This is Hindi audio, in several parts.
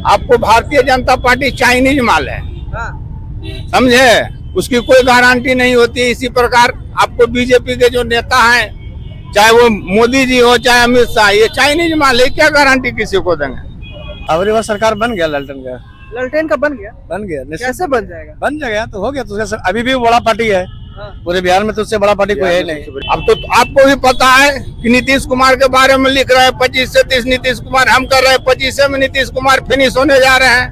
आपको भारतीय जनता पार्टी चाइनीज माल है, समझे। उसकी कोई गारंटी नहीं होती। इसी प्रकार आपको बीजेपी के जो नेता हैं, चाहे वो मोदी जी हो चाहे अमित शाह, ये चाइनीज माल है, क्या गारंटी किसी को देंगे। अब बार सरकार बन गया ललटेन का बन गया कैसे बन जाएगा तो हो गया। तो अभी भी बड़ा पार्टी है पूरे बिहार में, तो उससे बड़ा पार्टी कोई है नहीं। अब तो आपको भी पता है कि नीतीश कुमार के बारे में लिख रहे हैं 25 से 30 नीतीश कुमार, हम कर रहे हैं 25 में नीतीश कुमार फिनिश होने जा रहे हैं।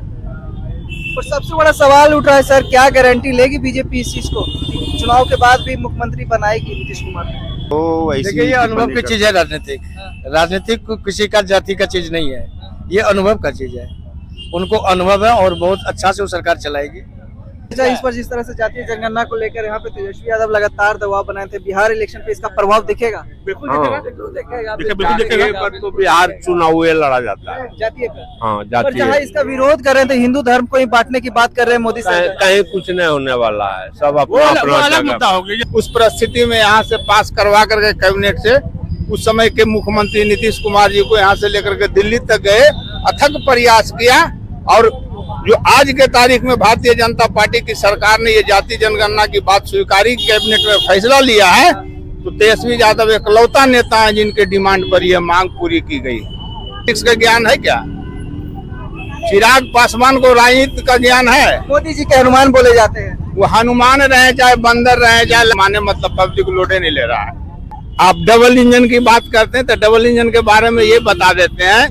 और सबसे बड़ा सवाल उठ रहा है सर, क्या गारंटी लेगी बीजेपी इस चीज को? चुनाव के बाद भी मुख्यमंत्री बनाएगी नीतीश कुमार को? देखिए, ये अनुभव की चीज है। राजनीतिक किसी का जाति का चीज नहीं है, ये अनुभव का चीज है। उनको अनुभव है और बहुत अच्छा से वो सरकार चलाएगी। इस पर जिस तरह से जातीय जनगणना को लेकर यहाँ पे तेजस्वी यादव लगातार दबाव बनाए थे, बिहार इलेक्शन पे इसका प्रभाव दिखेगा? बिल्कुल दिखेगा। तो बिहार चुनाव लड़ा जाता है जातीय पे। हाँ, पर जातीय। जहाँ इसका विरोध कर रहे थे, हिंदू धर्म को ही बांटने की बात कर रहे हैं मोदी सरकार। कहीं कुछ नहीं होने वाला है, सब अपना अलग मुद्दा हो गया। उस परिस्थिति में यहाँ से पास करवा करके कैबिनेट से उस समय के मुख्यमंत्री नीतीश कुमार जी को यहाँ से लेकर के दिल्ली तक गए, अथक प्रयास किया। और जो आज के तारीख में भारतीय जनता पार्टी की सरकार ने ये जाति जनगणना की बात स्वीकारी, कैबिनेट में फैसला लिया है, तो तेजस्वी यादव एकलौता नेता है जिनके डिमांड पर यह मांग पूरी की गई। इसका ज्ञान है क्या? चिराग पासवान को राजनीति का ज्ञान है? मोदी जी के हनुमान बोले जाते हैं। वो हनुमान रहे चाहे बंदर रहे चाहे माने, मतलब पब्लिक लोडे नहीं ले रहा है। आप डबल इंजन की बात करते हैं तो डबल इंजन के बारे में ये बता देते हैं,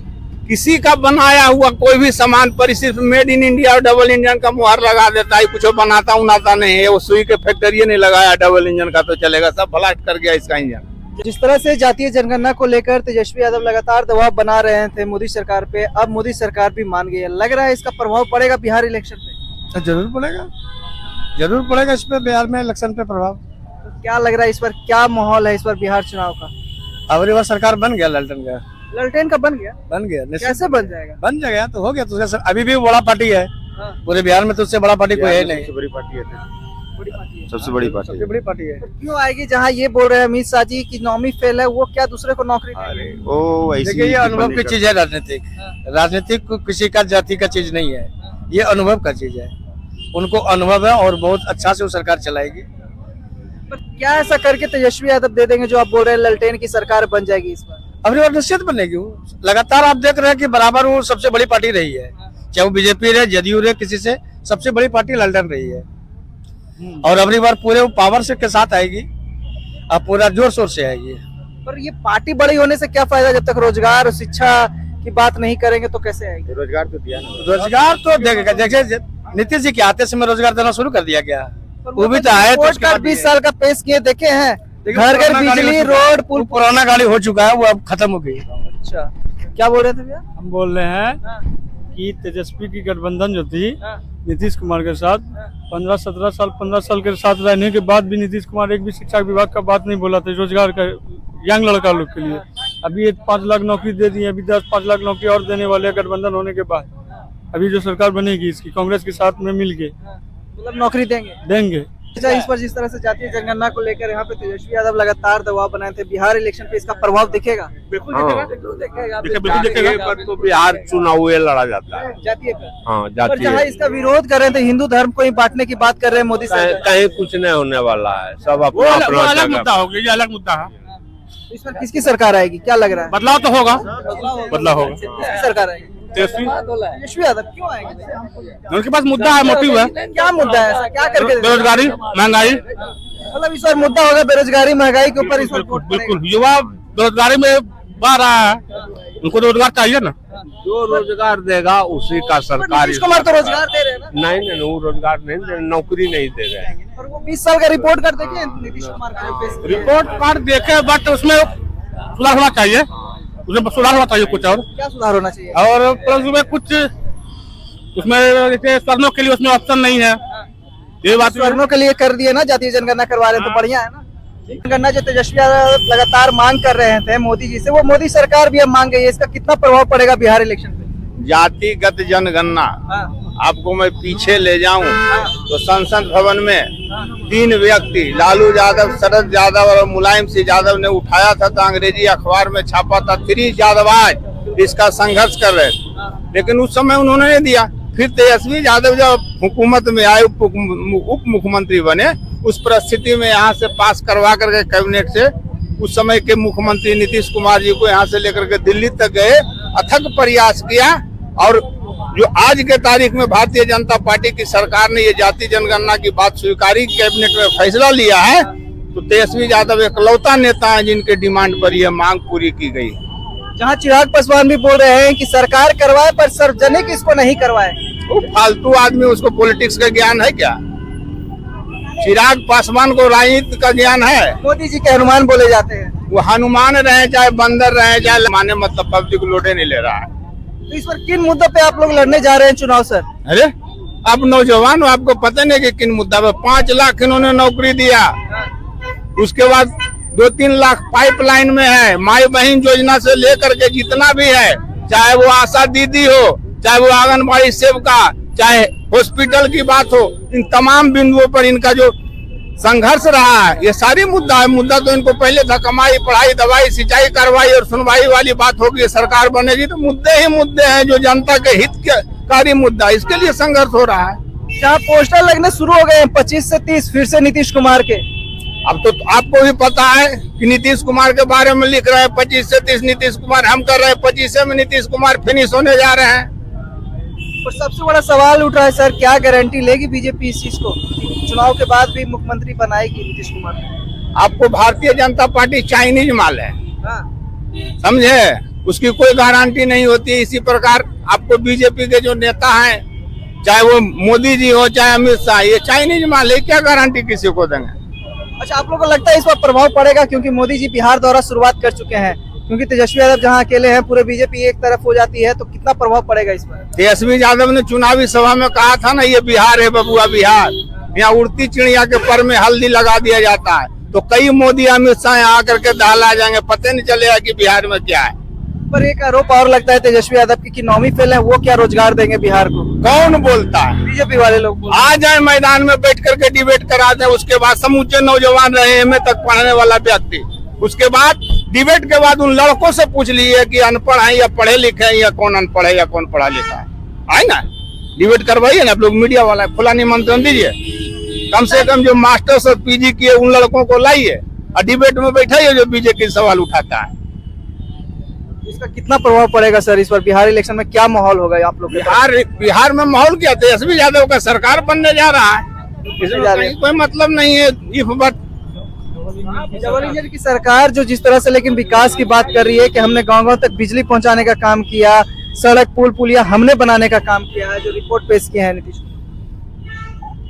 किसी का बनाया हुआ कोई भी सामान पर सिर्फ मेड इन इंडिया और डबल इंजन का मुहर लगा देता है, कुछ बनाता उनाता नहीं है। वो सुई के फैक्ट्री नहीं लगाया डबल इंजन का तो चलेगा, सब ब्लास्ट कर गया इसका इंजन। जिस तरह से जातीय जनगणना को लेकर तेजस्वी यादव लगातार दबाव बना रहे थे मोदी सरकार पे, अब मोदी सरकार भी मान गई है। लग रहा है इसका प्रभाव पड़ेगा बिहार इलेक्शन पे? जरूर पड़ेगा इस पे, बिहार में इलेक्शन पे प्रभाव। तो क्या लग रहा है इस पर, क्या माहौल है इस पर बिहार चुनाव का? अब बार सरकार बन गया ललटेन का बन गया कैसे बन जाएगा तो हो गया। तो अभी भी बड़ा पार्टी है पूरे बिहार में, तो उससे बड़ा पार्टी कोई है नहीं। बड़ी पार्टी है, सबसे बड़ी पार्टी है। तो क्यों आएगी? जहाँ ये बोल रहे हैं अमित शाह जी की नौमी फेल है, वो क्या दूसरे को नौकरी देंगे? देखिए, ये अनुभव की चीज है। राजनीतिक किसी का जाति का चीज नहीं है, ये अनुभव का चीज है। उनको अनुभव है और बहुत अच्छा से वो सरकार चलाएगी। पर क्या ऐसा करके तेजस्वी यादव दे देंगे जो आप बोल रहे हैं ललटेन की सरकार बन जाएगी इस बार? अगली बार निश्चित बनेगी। लगातार आप देख रहे हैं कि बराबर वो सबसे बड़ी पार्टी रही है, चाहे वो बीजेपी रहे जदयू रहे, किसी से सबसे बड़ी पार्टी ललटन रही है। और अगली बार पूरे पावर से के साथ आएगी, अब पूरा जोर शोर से आएगी। पर ये पार्टी बड़ी होने से क्या फायदा, जब तक रोजगार और शिक्षा की बात नहीं करेंगे तो कैसे आएगी? रोजगार तो दिया ना, रोजगार तो देगा। जैसे नीतीश जी के आते समय रोजगार देना शुरू कर दिया गया, वो भी तो आए। तो 20 साल का पेश किए देखे हैं, घर घर बिजली रोड पुल। पुराना गाड़ी हो चुका है, वो अब खत्म हो गई। अच्छा, क्या बोल रहे थे भैया? हम बोल रहे हैं कि तेजस्वी की गठबंधन जो थी नीतीश कुमार के साथ, 15 साल के साथ रहने के बाद भी नीतीश कुमार एक भी शिक्षा विभाग का बात नहीं बोला था रोजगार का यंग लड़का लोग के लिए। अभी 5 लाख नौकरी दे दी, अभी 5 लाख नौकरी और देने वाले गठबंधन होने के बाद। अभी जो सरकार बनेगी इसकी कांग्रेस के साथ में मिल के, मतलब नौकरी देंगे। इस पर जिस तरह से जातीय जनगणना को लेकर यहाँ पे तेजस्वी यादव लगातार दबाव बनाए थे, बिहार इलेक्शन पे इसका प्रभाव दिखेगा? बिल्कुल दिखेगा। तो बिहार चुनाव लड़ा जाता है जातीय पे। हाँ, पर जातीय। जहाँ इसका विरोध कर रहे थे, हिंदू धर्म को ही बांटने की बात कर रहे हैं मोदी सरकार। कहीं कुछ नहीं होने वाला है, सब अपना अलग मुद्दा हो गया, ये अलग मुद्दा है। इस पर किसकी सरकार आएगी, क्या लग रहा है? बदलाव तो होगा, बदलाव होगा। किसकी सरकार आएगी? तेजस्वी यादव क्यों आएंगे? उनके पास मुद्दा है, मोटिव है। क्या मुद्दा है ऐसा, क्या करके? बेरोजगारी, महंगाई। मतलब इस बार मुद्दा होगा बेरोजगारी महंगाई के ऊपर। इस बार बिल्कुल, युवा बेरोजगारी में बढ़ रहा है, उनको रोजगार चाहिए ना। जो रोजगार देगा उसी का सरकार। नीतीश कुमार तो रोजगार दे रहे हैं ना? नहीं, वो रोजगार नहीं दे, नौकरी नहीं दे रहे हैं। और वो 20 साल का रिपोर्ट कार्ड देखे नीतीश कुमार का? रिपोर्ट कार्ड देखे, बट उसमें सुधार होना चाहिए, कुछ और क्या सुधार होना चाहिए? और प्लस उसमें कुछ, उसमें जैसे स्वर्णों के लिए उसमें ऑप्शन नहीं है। ये बात स्वर्णों के लिए कर दिए ना, जातीय जनगणना करवा रहे हैं तो बढ़िया है ना। जनगणना जो तेजस्वी यादव लगातार मांग कर रहे थे मोदी जी से, वो मोदी सरकार भी अब मांग गई है। इसका कितना प्रभाव पड़ेगा बिहार इलेक्शन पे? जातिगत जनगणना, आपको मैं पीछे ले जाऊं तो संसद भवन में 3 व्यक्ति, लालू यादव, शरद यादव और मुलायम सिंह यादव ने उठाया था, तो अंग्रेजी अखबार में छापा था 3 यादवाज इसका संघर्ष कर रहे थे। लेकिन उस समय उन्होंने नहीं दिया। फिर तेजस्वी यादव जब हुकूमत में आए, उप मुख्यमंत्री बने, उस परिस्थिति में यहाँ से पास करवा करके कैबिनेट से उस समय के मुख्यमंत्री नीतीश कुमार जी को यहाँ से लेकर के दिल्ली तक गए, अथक प्रयास किया। और जो आज के तारीख में भारतीय जनता पार्टी की सरकार ने ये जाति जनगणना की बात स्वीकारी, कैबिनेट में फैसला लिया है, तो तेजस्वी यादव इकलौता नेता है जिनके डिमांड पर यह मांग पूरी की गई। जहाँ चिराग पासवान भी बोल रहे हैं कि सरकार करवाए पर सार्वजनिक इसको नहीं करवाए। वो फालतू आदमी, उसको पॉलिटिक्स का ज्ञान है क्या? चिराग पासवान को राजनीति का ज्ञान है? मोदी जी के हनुमान बोले जाते हैं। वो हनुमान रहे चाहे बंदर रहे, चाहे माने मतलब पब्लिक लोडे नहीं ले रहा है। तो इस पर किन मुद्दों पे आप लोग लड़ने जा रहे हैं चुनाव सर? अरे आप नौजवान हो, आपको पता नहीं कि किन मुद्दा पे 5 लाख इन्होंने नौकरी दिया, उसके बाद 2-3 लाख पाइपलाइन में है। माई बहन योजना से लेकर के जितना भी है, चाहे वो आशा दीदी हो, चाहे वो आंगनबाड़ी सेविका, चाहे हॉस्पिटल की बात हो, इन तमाम बिंदुओं पर इनका जो संघर्ष रहा है, ये सारी मुद्दा है। मुद्दा तो इनको पहले था कमाई, पढ़ाई, दवाई, सिंचाई, कार्रवाई और सुनवाई वाली बात होगी। सरकार बनेगी तो मुद्दे ही मुद्दे हैं जो जनता के हित के कार्य मुद्दा, इसके लिए संघर्ष हो रहा है। जहाँ पोस्टर लगने शुरू हो गए हैं 25 से 30 फिर से नीतीश कुमार के। अब तो आपको भी पता है कि नीतीश कुमार के बारे में लिख रहे हैं 25 से 30 नीतीश कुमार, हम कर रहे हैं 25 में नीतीश कुमार फिनिश होने जा रहे हैं। और सबसे बड़ा सवाल उठ रहा है सर, क्या गारंटी लेगी बीजेपी इस चीज को? चुनाव के बाद भी मुख्यमंत्री बनाएगी नीतीश कुमार को? आपको भारतीय जनता पार्टी चाइनीज माल है, हाँ। समझे? उसकी कोई गारंटी नहीं होती है। इसी प्रकार आपको बीजेपी के जो नेता हैं, चाहे वो मोदी जी हो चाहे अमित शाह, ये चाइनीज माल है, क्या गारंटी किसी को देंगे? अच्छा, आप लोगों को लगता है इस पर प्रभाव पड़ेगा? क्योंकि मोदी जी बिहार दौरा शुरुआत कर चुके हैं, क्योंकि तेजस्वी यादव जहां अकेले हैं पूरे बीजेपी एक तरफ हो जाती है, तो कितना प्रभाव पड़ेगा इस पर? तेजस्वी यादव ने चुनावी सभा में कहा था ना, ये बिहार है बबुआ बिहार, यहाँ उड़ती चिड़िया के पर में हल्दी लगा दिया जाता है। तो कई मोदी अमित शाह यहाँ आकर के दहला जाएंगे, पता नहीं चलेगा कि बिहार में क्या है। पर एक आरोप और लगता है तेजस्वी यादव की कि नौवीं फेल है, वो क्या रोजगार देंगे बिहार को? कौन बोलता है? बीजेपी वाले लोग आ जाए मैदान में बैठ करके डिबेट करा दें, उसके बाद समूचे नौजवान रहे एमए तक पढ़ने वाला व्यक्ति, उसके बाद डिबेट के बाद उन लड़कों से पूछ लीजिए कि अनपढ़ है या पढ़े लिखे हैं, या कौन अनपढ़ है या कौन पढ़ा लिखा है ना? डिबेट करवाइए ना आप लोग, मीडिया वाला खुला निमंत्रण दीजिए। कम से कम जो मास्टर्स और पीजी किए उन लड़कों को लाइए और डिबेट में बैठाइए जो बीजेपी सवाल उठाता है। इसका कितना प्रभाव पड़ेगा सर इस पर? बिहार इलेक्शन में क्या माहौल होगा आप लोग? बिहार में माहौल क्या? तेजस्वी यादव का सरकार बनने जा रहा है, इसमें कोई मतलब नहीं है। इफ बट डबल इंजन की सरकार जो जिस तरह से लेकिन विकास की बात कर रही है कि हमने गांव-गांव तक बिजली पहुंचाने का काम किया, सड़क पुल पुलिया हमने बनाने का काम किया है, जो रिपोर्ट पेश किया है नीतीश।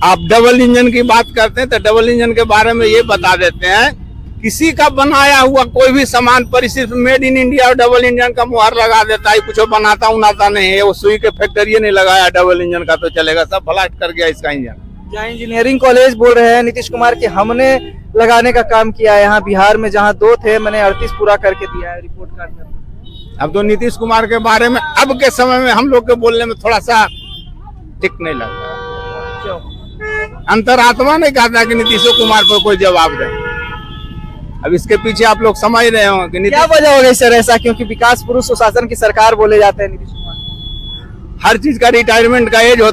आप डबल इंजन की बात करते हैं तो डबल इंजन के बारे में ये बता देते हैं, किसी का बनाया हुआ कोई भी सामान पर सिर्फ मेड इन इंडिया और डबल इंजन का मुहर लगा देता है, कुछ बनाता उनाता नहीं है। वो सुई के फैक्ट्री नहीं लगाया डबल इंजन का तो चलेगा, सब ब्लास्ट कर गया इसका इंजन। जहाँ इंजीनियरिंग कॉलेज बोल रहे हैं नीतीश कुमार कि हमने लगाने का काम किया है यहाँ बिहार में, जहाँ 2 थे मैंने 38 पूरा करके दिया है रिपोर्ट कार्ड में। अब तो नीतीश कुमार के बारे में अब के समय में हम लोग के बोलने में थोड़ा सा ठीक नहीं लगता है। क्यों? अंतरात्मा नहीं कहता कि नीतीश कुमार पर कोई जवाब दे। अब इसके पीछे आप लोग समझ रहे हो कि क्या वजह हो गई सर ऐसा? क्योंकि विकास पुरुष सुशासन की सरकार बोले जाते हैं नीतीश कुमार। हर चीज का रिटायरमेंट का एज होता